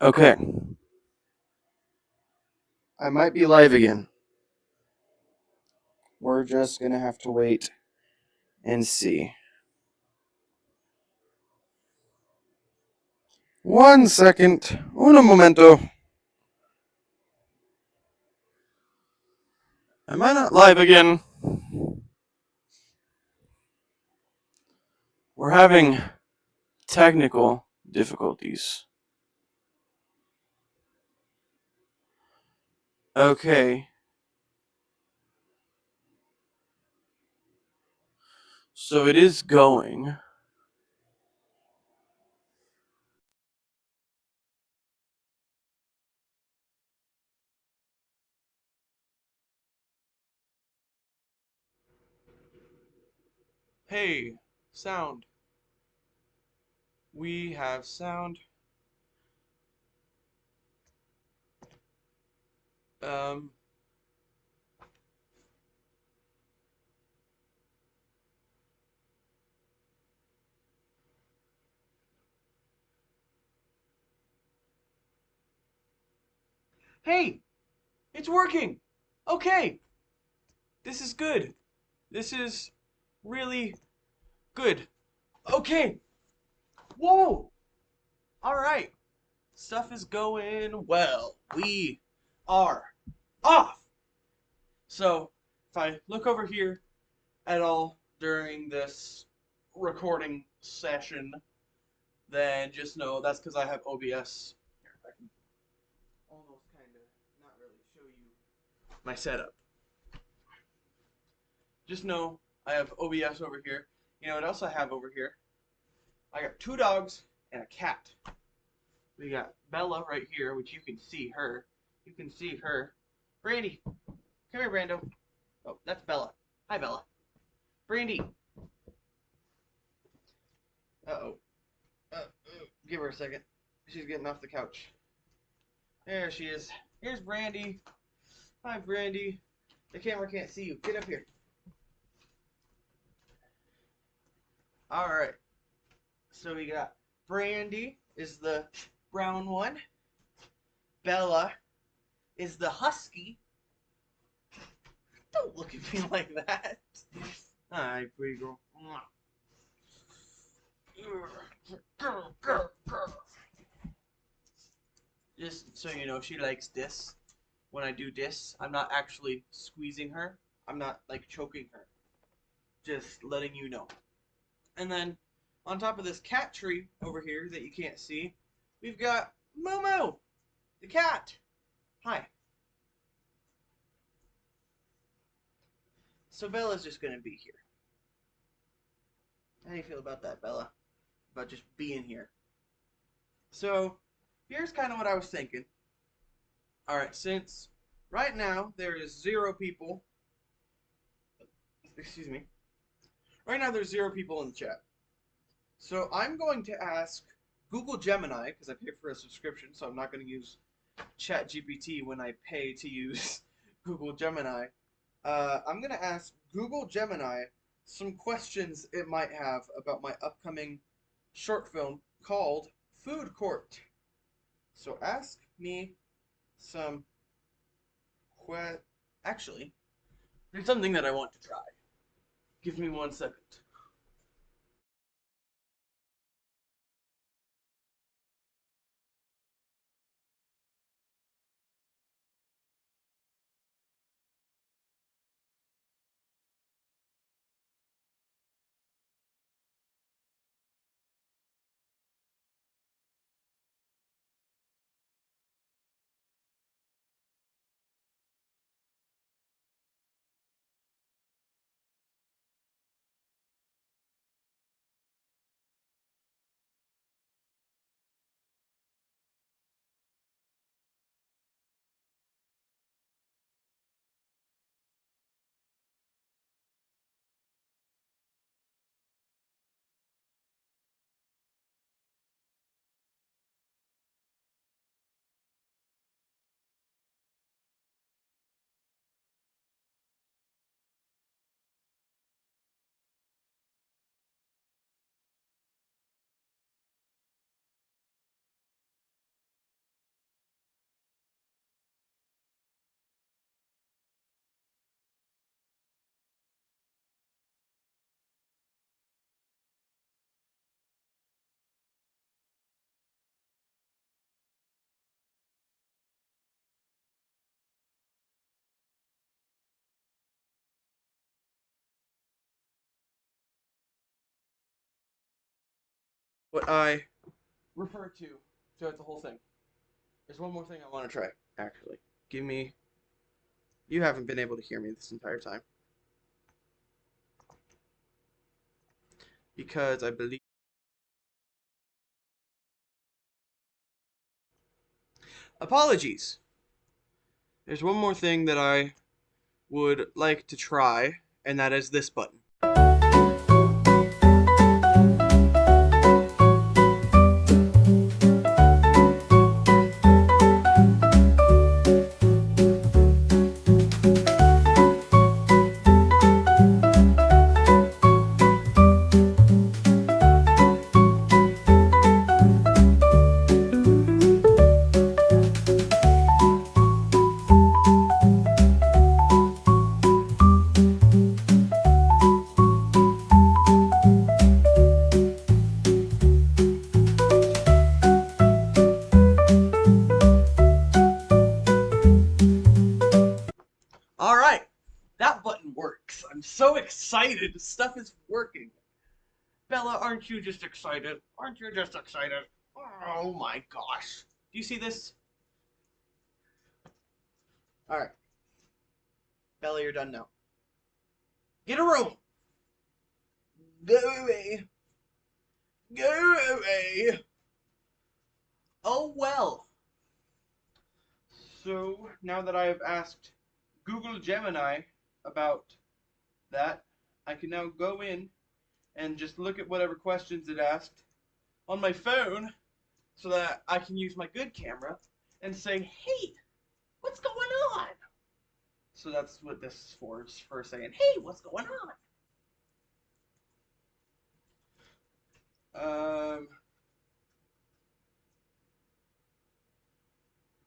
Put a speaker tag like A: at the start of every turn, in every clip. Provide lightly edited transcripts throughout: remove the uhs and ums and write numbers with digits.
A: Okay, I might be live again. We're just gonna have to wait and see. 1 second. Un momento. Am I not live again? We're having technical difficulties. Okay. So it is going. Hey, sound. We have sound. Um. Hey, it's working. Okay, this is good. This is really good. Okay. Whoa. All right. Stuff is going well. We are off. So, if I look over here at all during this recording session, then just know that's because I have OBS. Here, I can almost kind of not really show you my setup. Just know I have OBS over here. You know what else I have over here? I got two dogs and a cat. We got Bella right here, which you can see her. You can see her. Brandy, come here, Brando. Oh, that's Bella. Hi, Bella. Brandy. Uh-oh. Give her a second. She's getting off the couch. There she is. Here's Brandy. Hi, Brandy. The camera can't see you. Get up here. All right. So we got Brandy is the brown one. Bella is the husky. Don't look at me like that. Hi, pretty girl. Just so you know, she likes this. When I do this, I'm not actually squeezing her. I'm not like choking her. Just letting you know. And then on top of this cat tree over here that you can't see, we've got Momo, the cat. Hi. So Bella's just gonna be here. How do you feel about that, Bella? About just being here. So here's kind of what I was thinking. All right, since right now there is 0 people. Excuse me. Right now there's 0 people in the chat. So I'm going to ask Google Gemini, because I pay for a subscription, so I'm not going to use ChatGPT when I pay to use Google Gemini. I'm going to ask Google Gemini some questions it might have about my upcoming short film called Food Court. So ask me some Actually, there's something that I want to try. Give me 1 second. what I refer to throughout the whole thing. There's one more thing I want to try, actually. Give me. You haven't been able to hear me this entire time. Because I believe. Apologies. There's one more thing that I would like to try, and that is this button. All right, that button works. I'm so excited. Stuff is working. Bella, aren't you just excited? Aren't you just excited? Oh my gosh. Do you see this? All right. Bella, you're done now. Get a room. Go away. Go away. Oh well. So now that I have asked Google Gemini about that, I can now go in and just look at whatever questions it asked on my phone so that I can use my good camera and say, hey, what's going on? So that's what this is for saying, hey, what's going on?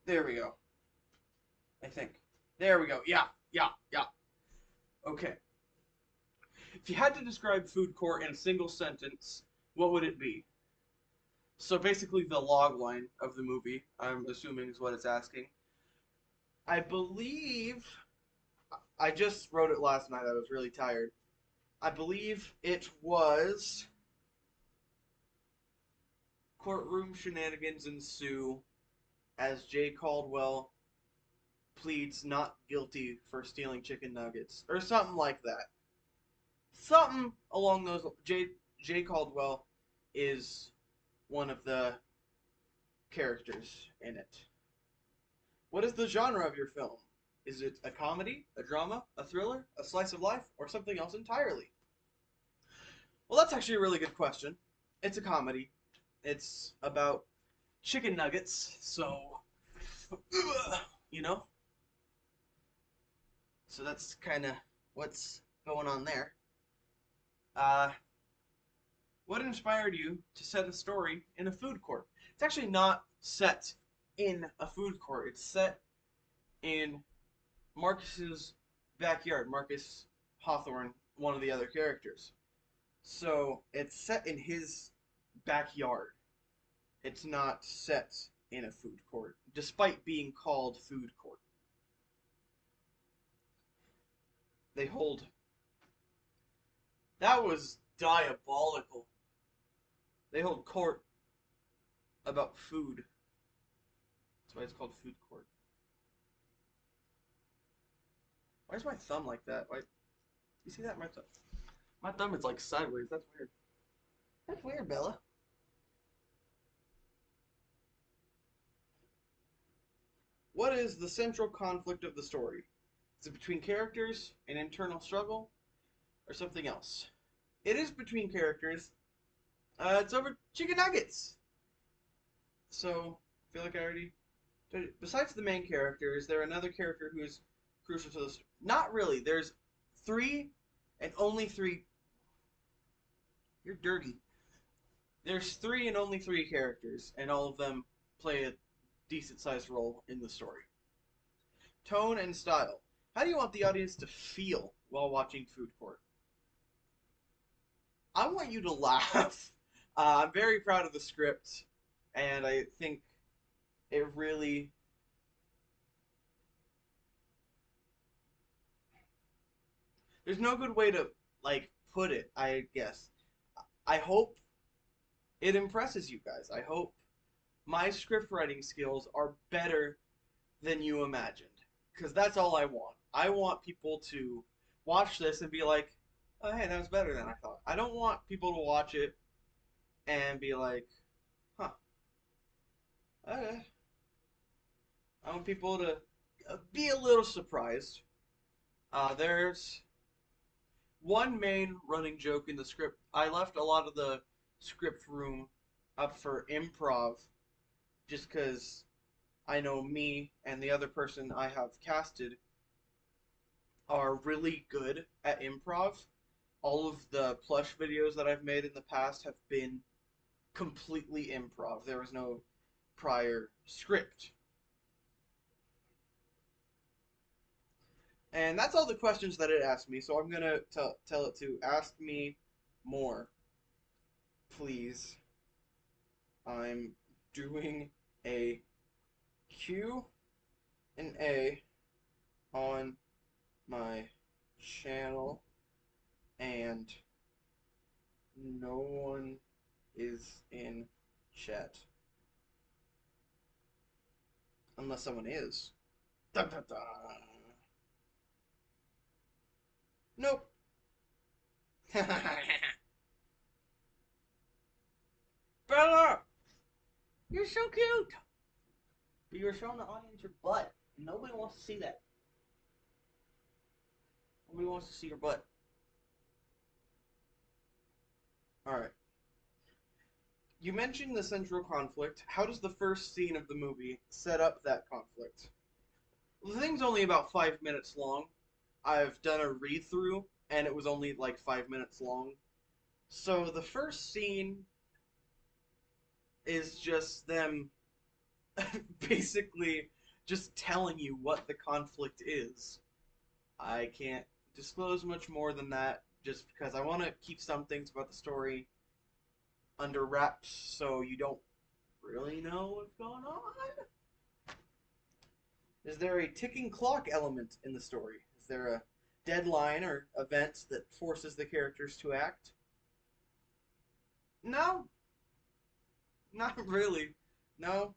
A: There we go. I think. There we go. Yeah, yeah, yeah. Okay. If you had to describe food court in a single sentence, what would it be? So basically the log line of the movie, I'm assuming is what it's asking. I believe I just wrote it last night. I was really tired. I believe it was courtroom shenanigans ensue as Jay Caldwell pleads not guilty for stealing chicken nuggets or something like that. Something along those. Jay Caldwell is one of the characters in it. What is the genre of your film? Is it a comedy, a drama, a thriller, a slice of life, or something else entirely? Well, that's actually a really good question. It's a comedy. It's about chicken nuggets, so you know. So that's kind of what's going on there. Uh, what inspired you to set a story in a food court? It's actually not set in a food court. It's set in Marcus's backyard. Marcus Hawthorne, one of the other characters. So it's set in his backyard. It's not set in a food court, despite being called food court. They hold. That was diabolical. They hold court about food. That's why it's called food court. Why is my thumb like that? Why? You see that? My thumb is like sideways. That's weird. That's weird, Bella. What is the central conflict of the story? Is it between characters, an internal struggle, or something else? It is between characters. It's over chicken nuggets. So, I feel like I already. Besides the main character, is there another character who is crucial to this? Not really. There's three, and only three. You're dirty. There's three and only three characters, and all of them play a decent sized role in the story. Tone and style. How do you want the audience to feel while watching Food Court? I want you to laugh. I'm very proud of the script, and I think it really. There's no good way to like put it, I guess. I hope it impresses you guys. I hope my script writing skills are better than you imagined. Because that's all I want. I want people to watch this and be like, oh, hey, that was better than I thought. I don't want people to watch it and be like, huh, okay. I want people to be a little surprised. There's one main running joke in the script. I left a lot of the script room up for improv just because I know me and the other person I have casted are really good at improv. All of the plush videos that I've made in the past have been completely improv. There was no prior script. And that's all the questions that it asked me, so I'm gonna tell it to ask me more, please. I'm doing a Q&A on my channel, and no one is in chat. Unless someone is. Dun, dun, dun. Nope. Bella! You're so cute! But you're showing the audience your butt. Nobody wants to see that. Nobody wants to see your butt. Alright. You mentioned the central conflict. How does the first scene of the movie set up that conflict? The thing's only about 5 minutes long. I've done a read-through, and it was only like 5 minutes long. So the first scene is just them basically just telling you what the conflict is. I can't disclose much more than that just because I want to keep some things about the story under wraps so you don't really know what's going on. Is there a ticking clock element in the story? Is there a deadline or event that forces the characters to act? No. Not really. No.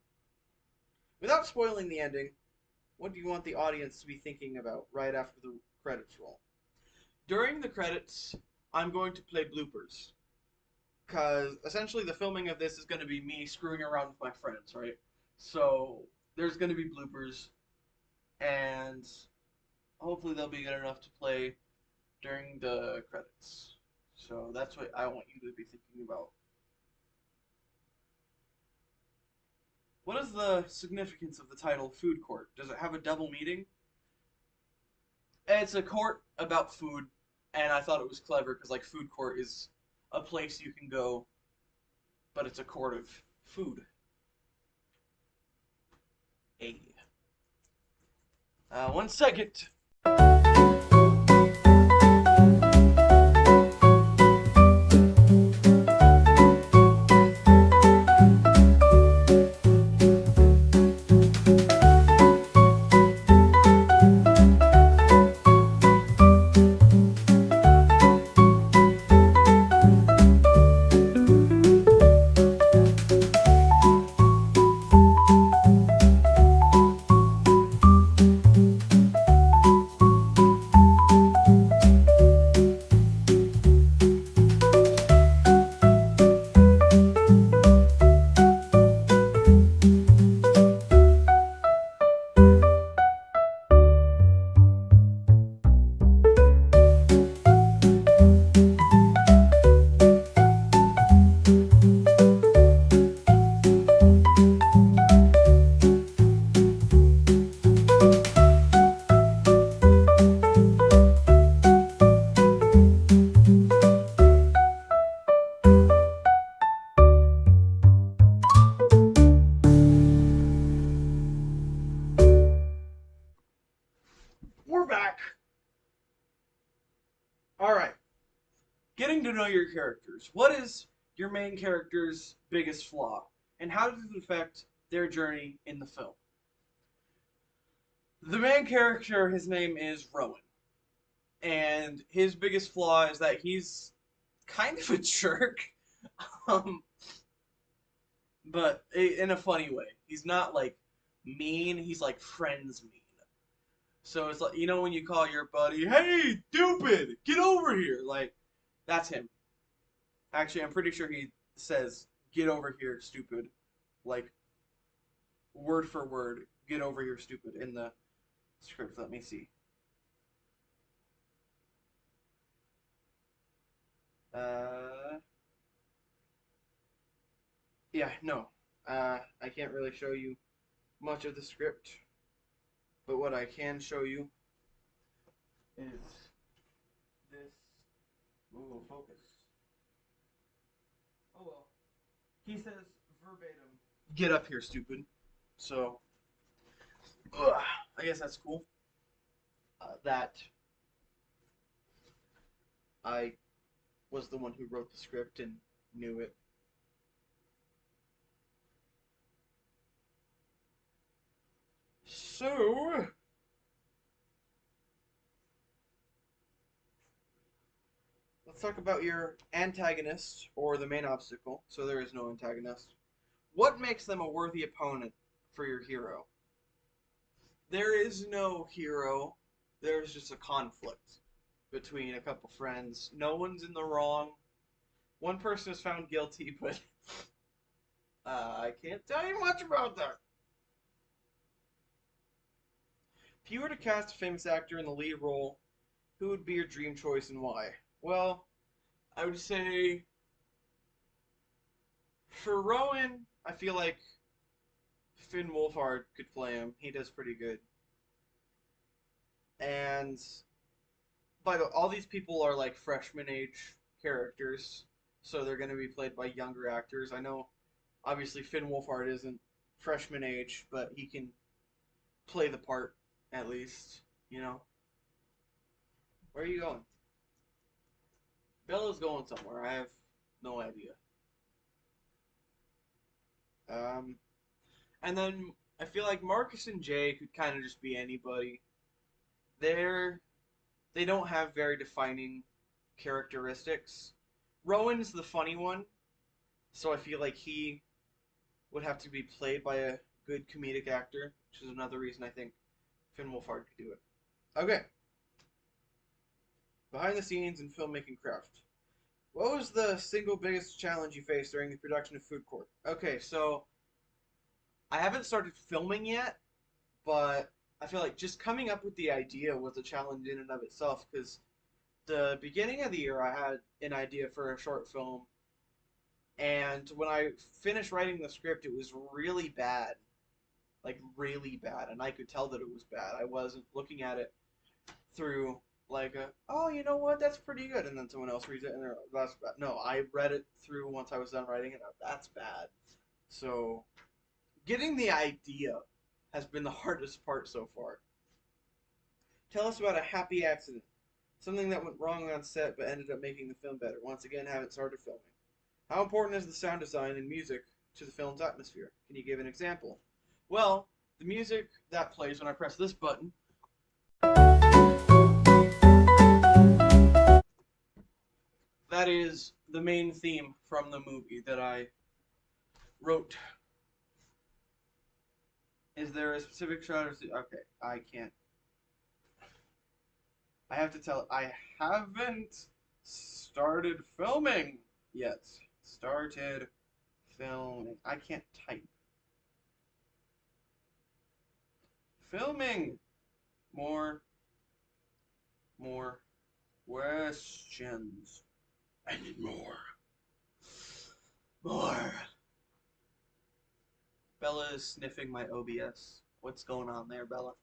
A: Without spoiling the ending, what do you want the audience to be thinking about right after the credits roll? During the credits, I'm going to play bloopers. Because essentially the filming of this is going to be me screwing around with my friends, right? So there's going to be bloopers, and hopefully they'll be good enough to play during the credits. So that's what I want you to be thinking about. What is the significance of the title Food Court? Does it have a double meaning? It's a court about food, and I thought it was clever because like food court is a place you can go, but it's a court of food. Hey. 1 second. We're back. Alright. Getting to know your characters. What is your main character's biggest flaw? And how does it affect their journey in the film? The main character, his name is Rowan. And his biggest flaw is that he's kind of a jerk. Um, but in a funny way. He's not like mean. He's like friends mean. So it's like when you call your buddy, "Hey, stupid, get over here!" Like that's him. Actually, I'm pretty sure he says, "Get over here, stupid," like word for word, "Get over here, stupid" in the script. Let me see. Uh, yeah, no. I can't really show you much of the script, but what I can show you is this. Ooh, focus. Oh well. He says verbatim, "Get up here, stupid." So, I guess that's cool. That I was the one who wrote the script and knew it. So, let's talk about your antagonist or the main obstacle. So there is no antagonist. What makes them a worthy opponent for your hero? There is no hero. There's just a conflict between a couple friends. No one's in the wrong. One person is found guilty, but I can't tell you much about that. If you were to cast a famous actor in the lead role, who would be your dream choice and why? Well, I would say for Rowan, I feel like Finn Wolfhard could play him. He does pretty good. And by the all these people are like freshman age characters, so they're going to be played by younger actors. I know, obviously, Finn Wolfhard isn't freshman age, but he can play the part at least. You know, where are you going? Bella's going somewhere. I have no idea. Um, and then I feel like Marcus and Jay could kind of just be anybody. They're they don't have very defining characteristics. Rowan's the funny one, so I feel like he would have to be played by a good comedic actor, which is another reason I think Finn Wolfhard could do it. Okay, behind the scenes in filmmaking craft. What was the single biggest challenge you faced during the production of Food Court? Okay, so I haven't started filming yet, but I feel like just coming up with the idea was a challenge in and of itself because the beginning of the year I had an idea for a short film, and when I finished writing the script, it was really bad, like really bad, and I could tell that it was bad. I wasn't looking at it through like oh, you know what, that's pretty good, and then someone else reads it and they're like, that's bad. No, I read it through once I was done writing it. That's bad. So getting the idea has been the hardest part so far. Tell us about a happy accident. Something that went wrong on set but ended up making the film better. Once again, haven't started filming. How important is the sound design and music to the film's atmosphere? Can you give an example? Well, the music that plays when I press this button, that is the main theme from the movie that I wrote. Is there a specific shot? Okay, I can't. I have to tell. I haven't started filming yet. Started filming. I can't type. Filming. More. More questions. I need more. More. Bella is sniffing my OBS. What's going on there, Bella?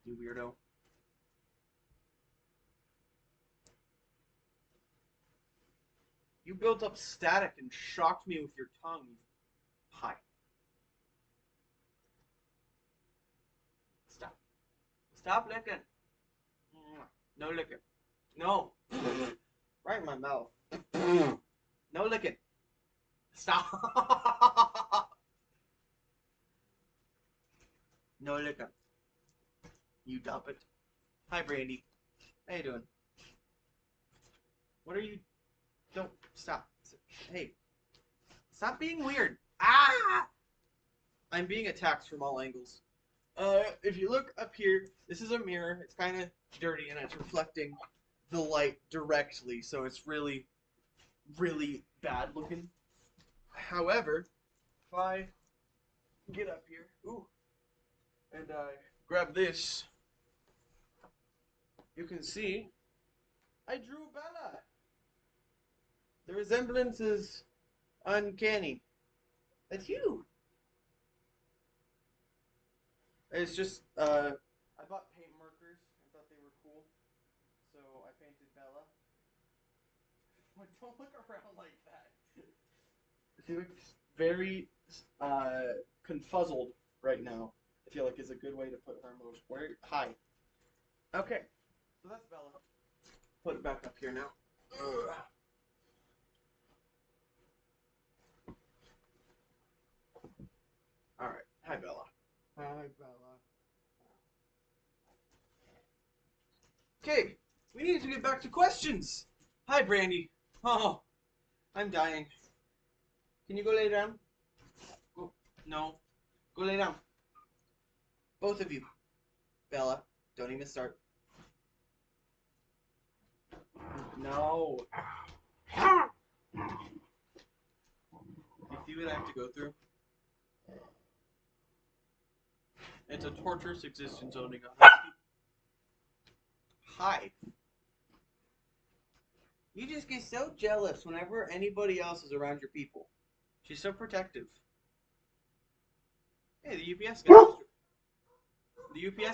A: You weirdo. You built up static and shocked me with your tongue. Hi. Stop. Stop licking. No licking. No. Right in my mouth. No licking. Stop. No licking. You dump it. Hi, Brandy. How you doing? What are you? Don't stop. Hey. Stop being weird. Ah! I'm being attacked from all angles. If you look up here, this is a mirror. It's kind of dirty and it's reflecting the light directly, so it's really, really bad looking. However, if I get up here, and I grab this, you can see I drew Bella. The resemblance is uncanny. That's you. It's just, I bought paint markers. I thought they were cool. So I painted Bella. Don't look around like that. She looks very, confuzzled right now. I feel like is a good way to put her emotion. Hi. Okay. So that's Bella. Put it back up here now. Ugh. Alright. Hi, Bella.
B: Hi, Bella.
A: Okay, we need to get back to questions. Hi, Brandy. Oh, I'm dying. Can you go lay down? Go. No. Go lay down. Both of you. Bella, don't even start. No. You see what I have to go through? It's a torturous existence owning a husky. Hi. You just get so jealous whenever anybody else is around your people. She's so protective. Hey, the UPS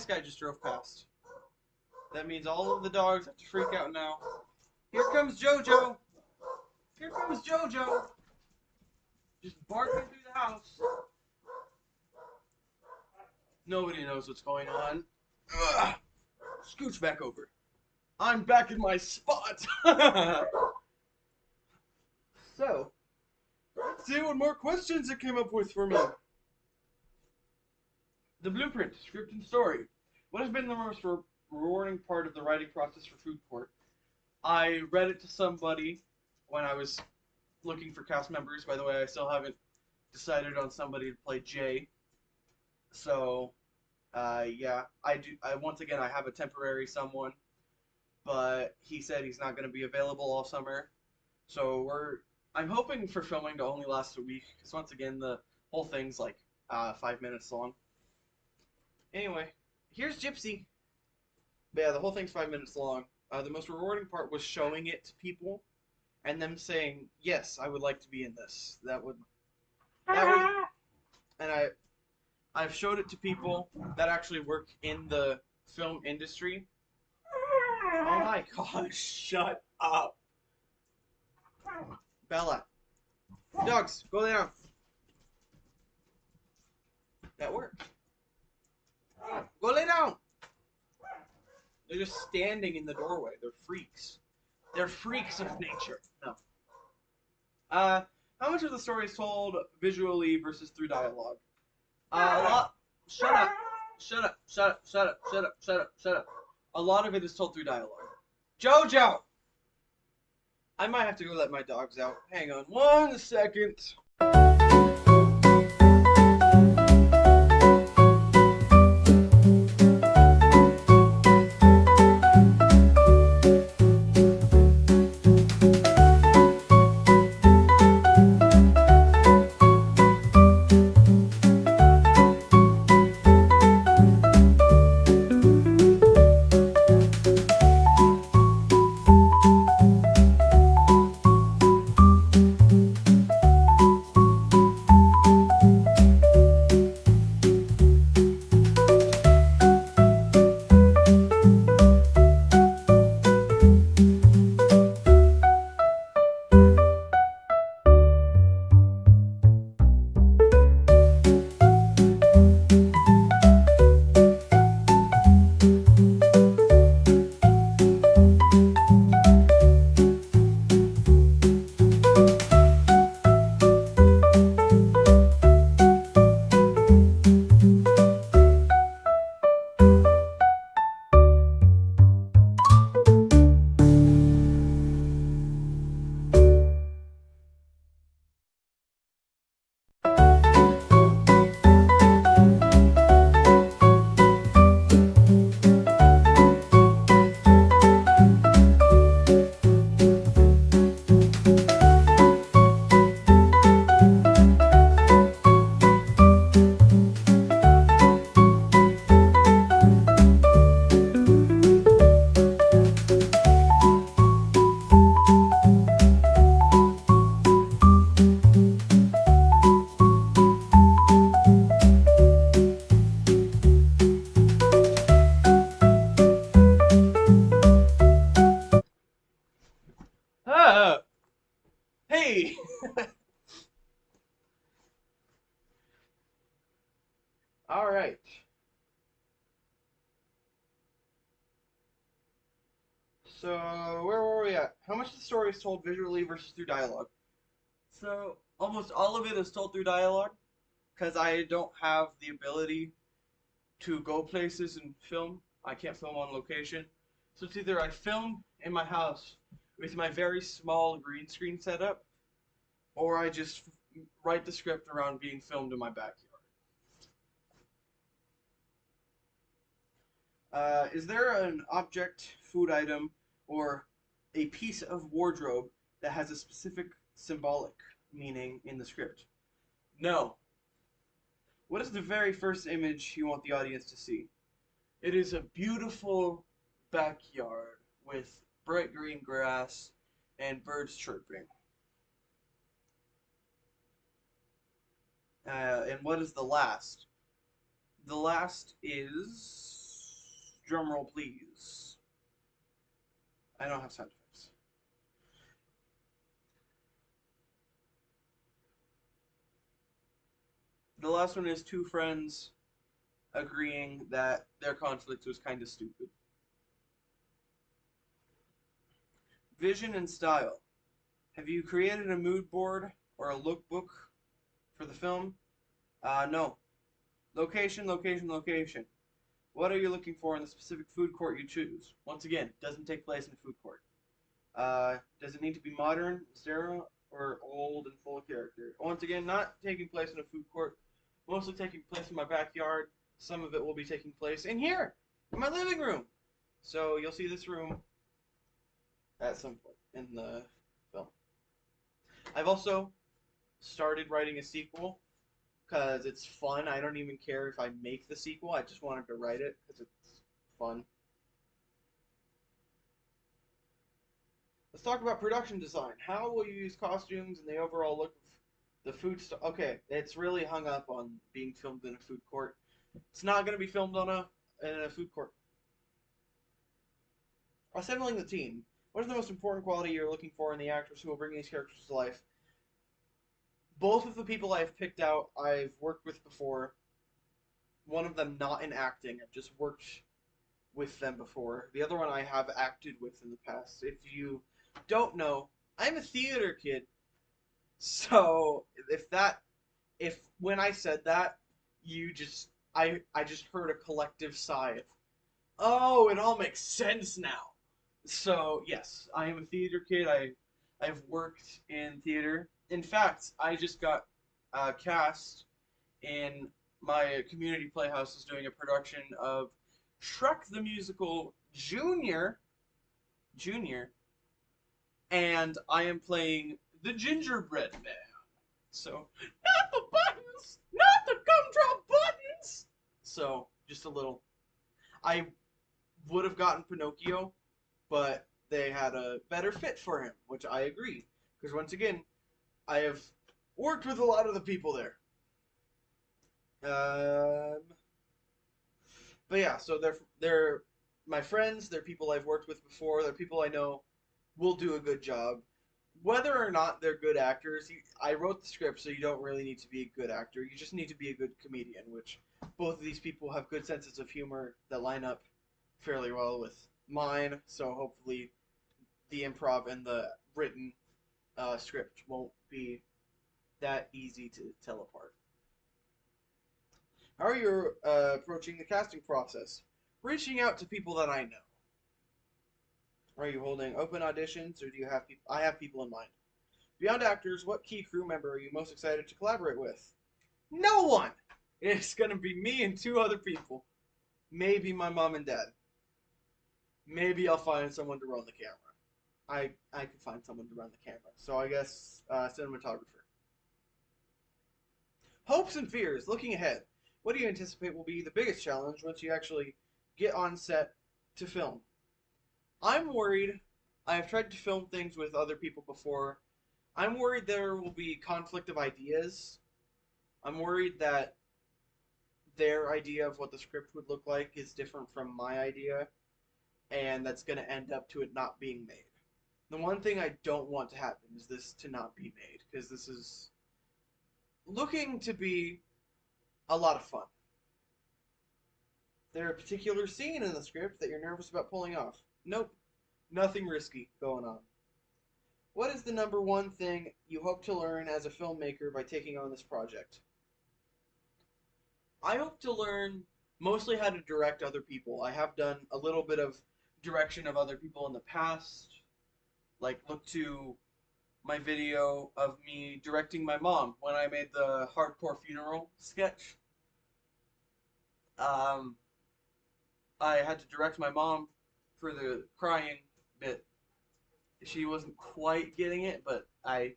A: guy just drove past. That means all of the dogs have to freak out now. Here comes Jojo. Here comes Jojo. Just barking through the house. Nobody knows what's going on. Ugh. Scooch back over. I'm back in my spot. So, let's see what more questions it came up with for me. The blueprint, script and story. What has been the most rewarding part of the writing process for Food Court? I read it to somebody when I was looking for cast members. By the way, I still haven't decided on somebody to play Jay. So, yeah, once again, I have a temporary someone, but he said he's not going to be available all summer. So I'm hoping for filming to only last a week, because once again, the whole thing's like 5 minutes long. Anyway, here's Gypsy. But yeah, the whole thing's 5 minutes long. The most rewarding part was showing it to people, and them saying, yes, I would like to be in this. And I've showed it to people that actually work in the film industry. Oh my gosh, shut up. Bella. Dogs, go lay down. That worked. Go lay down. They're just standing in the doorway. They're freaks. They're freaks of nature. No. How much of the story is told visually versus through dialogue? A lot. Shut up. Shut up. Shut up. Shut up. Shut up. Shut up. Shut up. A lot of it is told through dialogue. Jojo! I might have to go let my dogs out. Hang on 1 second. All right. So where were we at? How much of the story is told visually versus through dialogue? So almost all of it is told through dialogue because I don't have the ability to go places and film. I can't film on location. So it's either I film in my house with my very small green screen setup, or I just write the script around being filmed in my backyard. Is there an object, food item, or a piece of wardrobe that has a specific symbolic meaning in the script? No. What is the very first image you want the audience to see? It is a beautiful backyard with bright green grass and birds chirping. And what is the last? The last is drumroll, please. I don't have sound effects. The last one is two friends agreeing that their conflict was kind of stupid. Vision and style. Have you created a mood board or a lookbook for the film? No. Location, location, location. What are you looking for in the specific food court you choose? Once again, doesn't take place in a food court. Does it need to be modern, sterile, or old and full of character? Once again, not taking place in a food court, mostly taking place in my backyard. Some of it will be taking place in here, in my living room. So you'll see this room at some point in the film. I've also started writing a sequel because it's fun. I don't even care if I make the sequel. I just wanted to write it because it's fun. Let's talk about production design. How will you use costumes and the overall look of the food stuff? Okay, it's really hung up on being filmed in a food court. It's not going to be filmed on in a food court. Assembling the team. What is the most important quality you're looking for in the actors who will bring these characters to life? Both of the people I've picked out, I've worked with before. One of them not in acting. I've just worked with them before. The other one I have acted with in the past. If you don't know, I'm a theater kid. So if when I said that, you just I just heard a collective sigh of, oh, it all makes sense now. So yes, I am a theater kid. I've worked in theater. In fact, I just got cast in my community playhouse is doing a production of Shrek the Musical Junior, and I am playing the Gingerbread Man. So, not the buttons, not the gumdrop buttons. So, just a little. I would have gotten Pinocchio, but they had a better fit for him, which I agree. Because once again, I have worked with a lot of the people there. But yeah, so they're my friends. They're people I've worked with before. They're people I know will do a good job. Whether or not they're good actors, I wrote the script, so you don't really need to be a good actor. You just need to be a good comedian, which both of these people have good senses of humor that line up fairly well with mine. So hopefully, the improv and the written script won't be that easy to tell apart. How are you approaching the casting process? Reaching out to people that I know. Are you holding open auditions, or do you have people? I have people in mind. Beyond actors, what key crew member are you most excited to collaborate with? No one! It's gonna be me and two other people. Maybe my mom and dad. Maybe I'll find someone to run the camera. I could find someone to run the camera. So I guess cinematographer. Hopes and fears. Looking ahead, what do you anticipate will be the biggest challenge once you actually get on set to film? I'm worried. I've tried to film things with other people before. I'm worried there will be conflict of ideas. I'm worried that their idea of what the script would look like is different from my idea, and that's going to end up to it not being made. The one thing I don't want to happen is this to not be made, because this is looking to be a lot of fun.
B: there a particular scene in the script that you're nervous about pulling off? Nope. Nothing risky going on. What is the number one thing you hope to learn as a filmmaker by taking on this project? I hope to learn mostly how to direct other people. I have done a little bit of direction of other people in the past. Like, look to my video of me directing my mom when I made the hardcore funeral sketch. Um, I had to direct my mom for the crying bit. She wasn't quite getting it, but I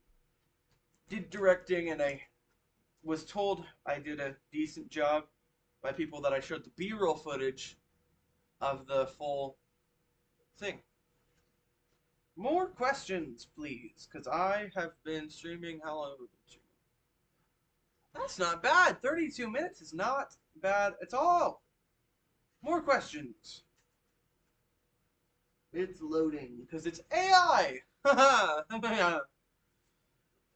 B: did directing and I was told I did a decent job by people that I showed the B-roll footage of the full thing. More questions, please, because I have been streaming. How long have we been streaming? That's not bad. 32 minutes is not bad at all. More questions. It's loading because it's AI.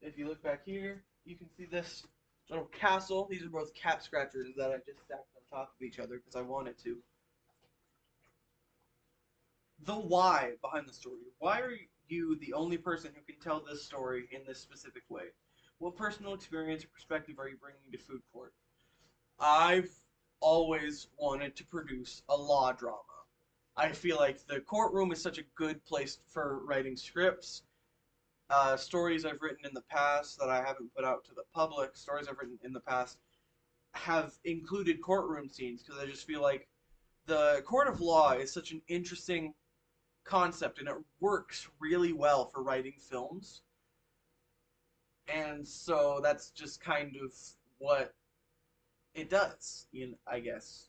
B: If you look back here, you can see this little castle. These are both cat scratchers that I just stacked on top of each other because I wanted to. The why behind the story. Why are you the only person who can tell this story in this specific way? What personal experience or perspective are you bringing to Food Court? I've always wanted to produce a law drama. I feel like the courtroom is such a good place for writing scripts. Stories I've written in the past that I haven't put out to the public, stories I've written in the past have included courtroom scenes because I just feel like the court of law is such an interesting concept and it works really well for writing films. And so that's just kind of what it does, I guess.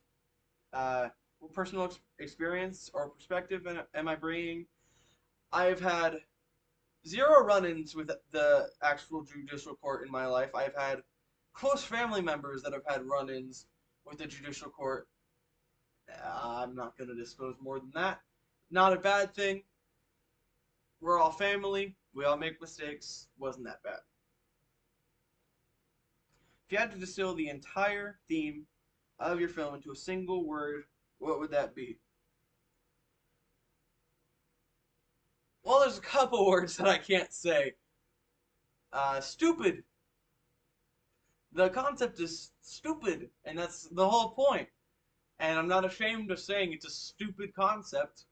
B: What personal experience or perspective am I bringing? I've had zero run-ins with the actual judicial court in my life. I've had close family members that have had run-ins with the judicial court. I'm not going to disclose more than that. Not a bad thing. We're all family. We all make mistakes. Wasn't that bad. If you had to distill the entire theme of your film into a single word, what would that be? Well, there's a couple words that I can't say. Stupid. The concept is stupid, and that's the whole point. And I'm not ashamed of saying it's a stupid concept,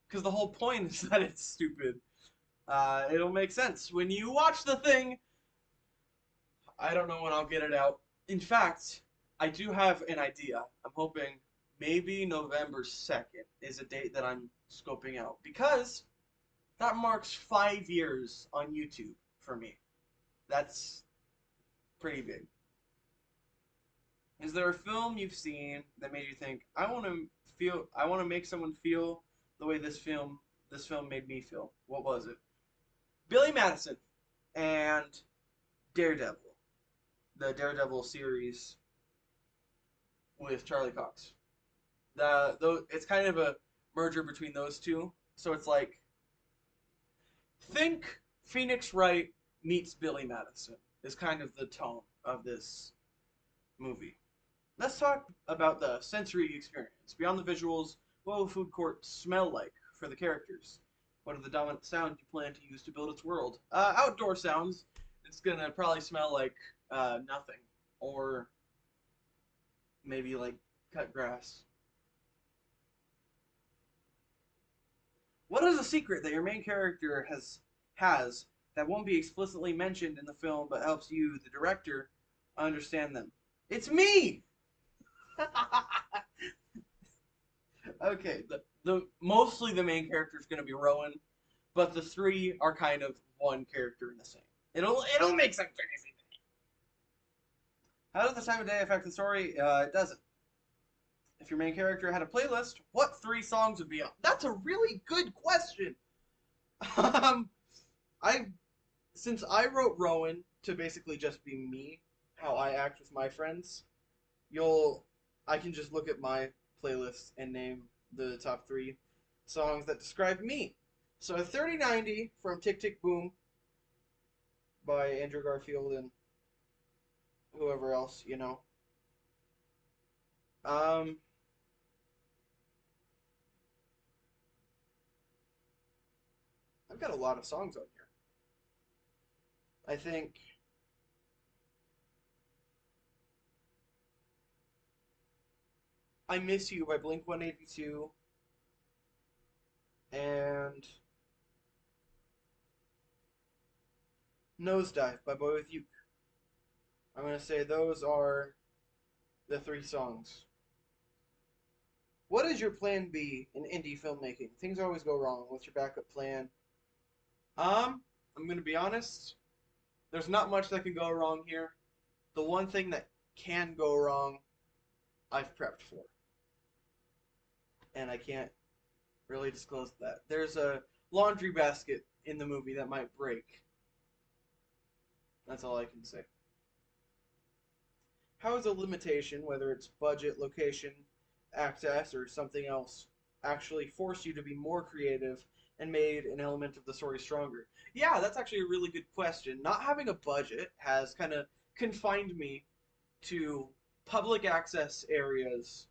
B: because the whole point is that it's stupid. It'll make sense. When you watch the thing, I don't know when I'll get it out. In fact, I do have an idea. I'm hoping maybe November 2nd is a date that I'm scoping out, because that marks 5 years on YouTube for me. That's pretty big. Is there a film you've seen that made you think, I want to make someone feel the way this film made me feel? What was it? Billy Madison and Daredevil, the Daredevil series with Charlie Cox. It's kind of a merger between those two. So it's like think Phoenix Wright meets Billy Madison is kind of the tone of this movie. Let's talk about the sensory experience. Beyond the visuals, what will food court smell like for the characters? What are the dominant sounds you plan to use to build its world? Outdoor sounds. It's gonna probably smell like nothing, or maybe like cut grass. What is a secret that your main character has that won't be explicitly mentioned in the film, but helps you, the director, understand them? It's me. Okay, the mostly the main character is going to be Rowan, but the three are kind of one character in the same. It'll make sense. How does the time of day affect the story? It doesn't. If your main character had a playlist, what three songs would be on? That's a really good question. Um, I since I wrote Rowan to basically just be me, how I act with my friends, you'll I can just look at my playlist and name the top three songs that describe me. So 3090 from Tick Tick Boom by Andrew Garfield and whoever else. Um,
C: I've got a lot of songs on here. I think I Miss You by Blink 182 and Nosedive by Boy With Uke. I'm going to say those are the 3 songs. What is your plan B in indie filmmaking? Things always go wrong. What's your backup plan? I'm going to be honest. There's not much that can go wrong here. The one thing that can go wrong, I've prepped for. And I can't really disclose that. There's a laundry basket in the movie that might break. That's all I can say. How is a limitation, whether it's budget, location, access, or something else, actually force you to be more creative and made an element of the story stronger? Yeah, that's actually a really good question. Not having a budget has kind of confined me to public access areas,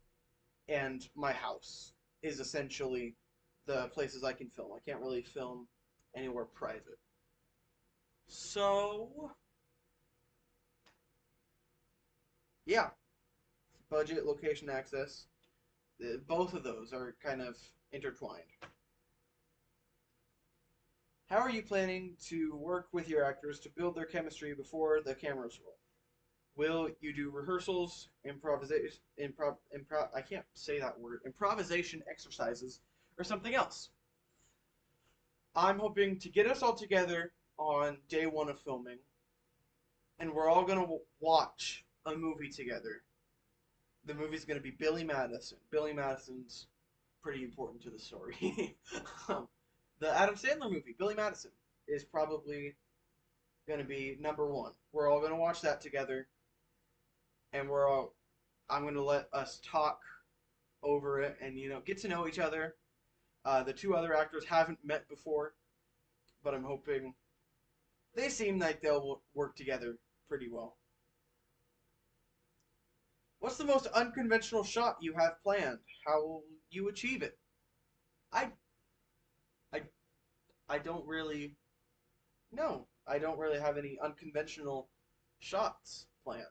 C: and my house is essentially the places I can film. I can't really film anywhere private. So, yeah, budget, location, access, both of those are kind of intertwined. How are you planning to work with your actors to build their chemistry before the cameras roll? Will you do rehearsals, I can't say that word, improvisation exercises, or something else? I'm hoping to get us all together on day 1 of filming, and we're all going to watch a movie together. The movie's going to be Billy Madison. Billy Madison's pretty important to the story. The Adam Sandler movie, Billy Madison, is probably going to be number 1. We're all going to watch that together, and I'm going to let us talk over it and, get to know each other. The 2 other actors haven't met before, but I'm hoping they seem like they'll work together pretty well. What's the most unconventional shot you have planned? How will you achieve it? I don't really know. I don't really have any unconventional shots planned.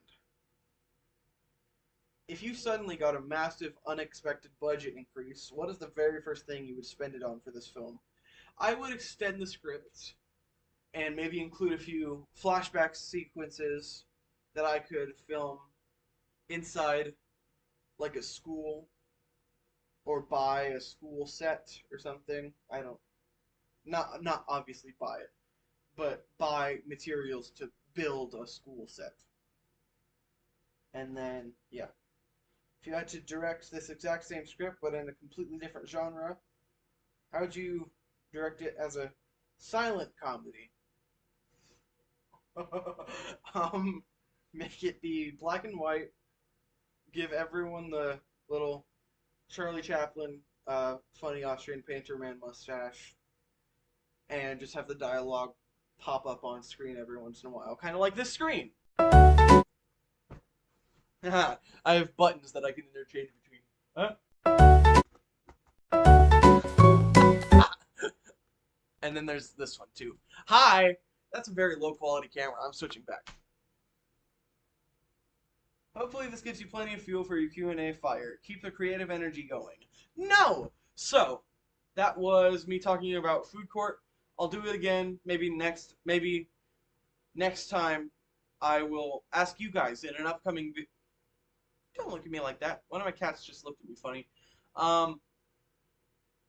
C: If you suddenly got a massive unexpected budget increase, what is the very first thing you would spend it on for this film? I would extend the script and maybe include a few flashback sequences that I could film inside like a school or buy a school set or something. I don't not obviously buy it, but buy materials to build a school set. And then yeah. If you had to direct this exact same script but in a completely different genre, how would you direct it as a silent comedy? Make it be black and white. Give everyone the little Charlie Chaplin, funny Austrian painter man mustache, and just have the dialogue pop up on screen every once in a while, kind of like this screen. I have buttons that I can interchange between. Huh? And then there's this one too. Hi! That's a very low quality camera. I'm switching back. Hopefully this gives you plenty of fuel for your Q&A fire. Keep the creative energy going. No! So, that was me talking about Food Court. I'll do it again. Maybe next time I will ask you guys in an upcoming video. Don't look at me like that. One of my cats just looked at me funny.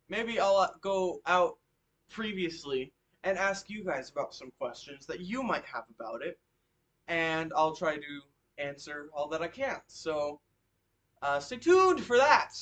C: Maybe I'll go out previously and ask you guys about some questions that you might have about it, and I'll try to answer all that I can. So stay tuned for that.